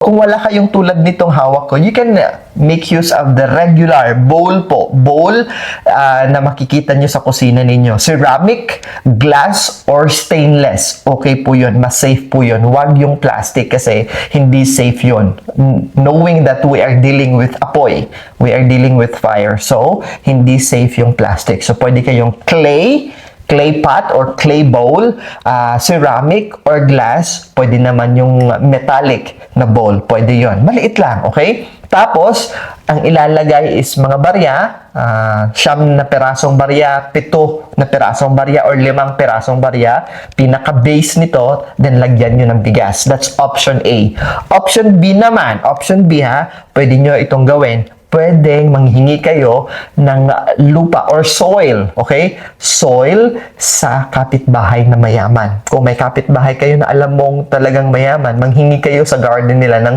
Kung wala kayong tulad nitong hawak ko, you can make use of the regular bowl po. Bowl na makikita nyo sa kusina ninyo. Ceramic, glass, or stainless. Okay po yun. Mas safe po yun. Huwag yung plastic kasi hindi safe yun. Knowing that we are dealing with apoy. We are dealing with fire. So, hindi safe yung plastic. So, pwede kayong clay pot or clay bowl, ceramic or glass, pwede naman yung metallic na bowl, pwede yon. Maliit lang, okay? Tapos, ang ilalagay is mga barya, 9 na perasong barya, 7 na perasong barya, or 5 perasong barya. Pinaka-base nito, then lagyan nyo ng bigas. That's option A. Option B naman, option B ha, pwede nyo itong gawin. Pwedeng manghingi kayo ng lupa or soil, okay? Soil sa kapitbahay na mayaman. Kung may kapitbahay kayo na alam mong talagang mayaman, manghingi kayo sa garden nila ng